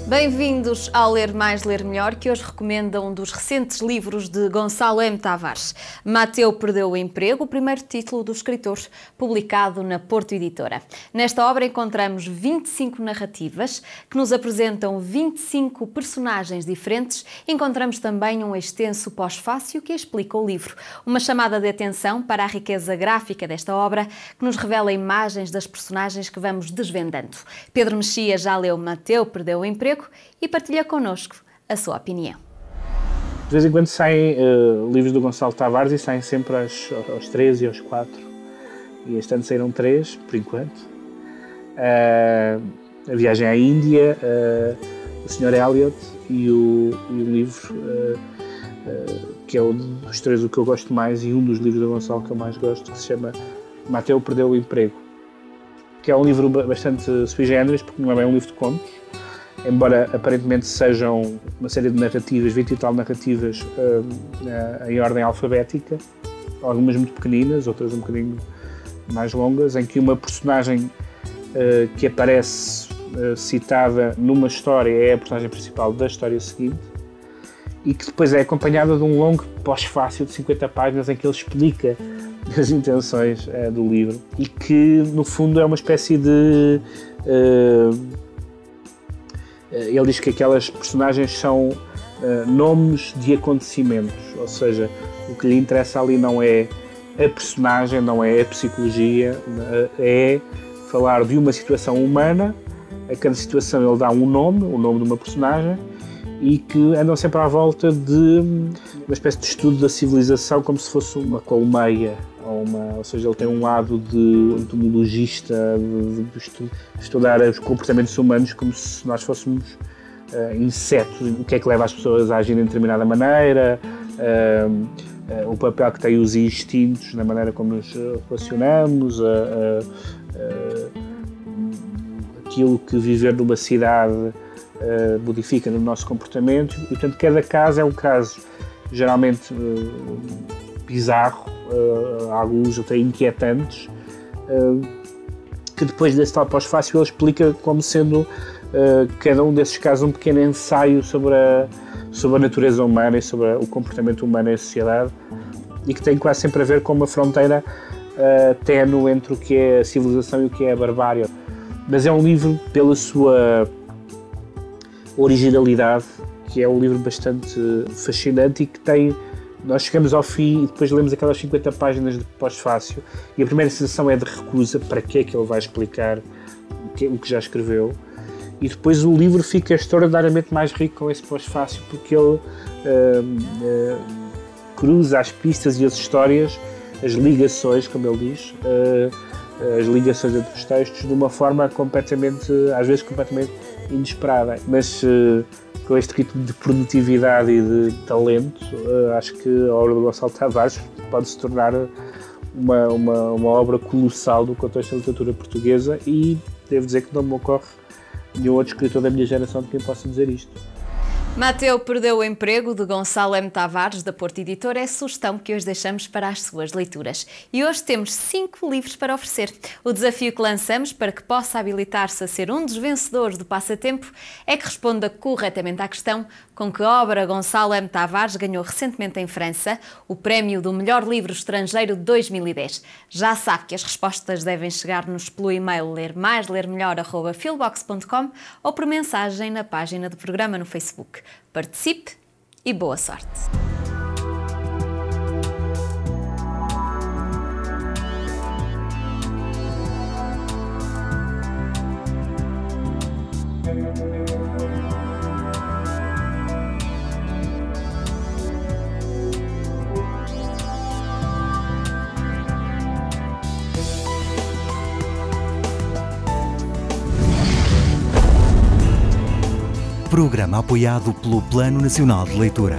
Bem-vindos ao Ler Mais, Ler Melhor, que hoje recomenda um dos recentes livros de Gonçalo M. Tavares. Mateu perdeu o emprego, o primeiro título do escritor, publicado na Porto Editora. Nesta obra encontramos 25 narrativas que nos apresentam 25 personagens diferentes. Encontramos também um extenso pós-fácio que explica o livro. Uma chamada de atenção para a riqueza gráfica desta obra, que nos revela imagens das personagens que vamos desvendando. Pedro Mexia já leu Mateu perdeu o emprego e partilha connosco a sua opinião. De vez em quando saem livros do Gonçalo Tavares e saem sempre aos 3 e aos 4. E este ano saíram 3, por enquanto. A Viagem à Índia, o Sr. Eliot e o livro, que é dos 3 o que eu gosto mais e um dos livros do Gonçalo que eu mais gosto, que se chama Mateu Perdeu o Emprego. Que é um livro bastante sui generis, porque não é bem um livro de contos, embora aparentemente sejam uma série de narrativas, 20 e tal narrativas em ordem alfabética, algumas muito pequeninas, outras um bocadinho mais longas, em que uma personagem que aparece citada numa história é a personagem principal da história seguinte e que depois é acompanhada de um longo pós-fácio de 50 páginas em que ele explica as intenções do livro e que, no fundo, é uma espécie de... ele diz que aquelas personagens são nomes de acontecimentos, ou seja, o que lhe interessa ali não é a personagem, não é a psicologia, é falar de uma situação humana. A cada situação ele dá um nome, o nome de uma personagem, e que andam sempre à volta de uma espécie de estudo da civilização, como se fosse uma colmeia, ou seja, ele tem um lado de entomologista, de estudar os comportamentos humanos como se nós fôssemos insetos, o que é que leva as pessoas a agir de determinada maneira, o papel que têm os instintos na maneira como nos relacionamos, aquilo que viver numa cidade modifica no nosso comportamento, e portanto cada caso é um caso geralmente bizarro, alguns até inquietantes, que depois desse tal pós-fácil ele explica como sendo cada um desses casos um pequeno ensaio sobre a natureza humana e sobre o comportamento humano em sociedade, e que tem quase sempre a ver com uma fronteira ténue entre o que é a civilização e o que é a barbárie. Mas é um livro, pela sua originalidade, que é um livro bastante fascinante e que tem... Nós chegamos ao fim e depois lemos aquelas 50 páginas de pós-fácio e a primeira sensação é de recusa. Para que é que ele vai explicar o que já escreveu? E depois o livro fica extraordinariamente mais rico com esse pós-fácio, porque ele cruza as pistas e as histórias, as ligações, como ele diz, as ligações entre os textos de uma forma completamente, às vezes completamente inesperada, mas com este ritmo de produtividade e de talento, acho que a obra do Gonçalo Tavares pode se tornar uma obra colossal do contexto da literatura portuguesa, e devo dizer que não me ocorre nenhum outro escritor da minha geração de quem possa dizer isto. Mateu perdeu o emprego, de Gonçalo M. Tavares, da Porto Editora, é a sugestão que hoje deixamos para as suas leituras. E hoje temos 5 livros para oferecer. O desafio que lançamos para que possa habilitar-se a ser um dos vencedores do passatempo é que responda corretamente à questão: com que obra Gonçalo M. Tavares ganhou recentemente em França o prémio do melhor livro estrangeiro de 2010. Já sabe que as respostas devem chegar-nos pelo e-mail lermaislermelhor@filbox.com ou por mensagem na página do programa no Facebook. Participe e boa sorte! Programa apoiado pelo Plano Nacional de Leitura.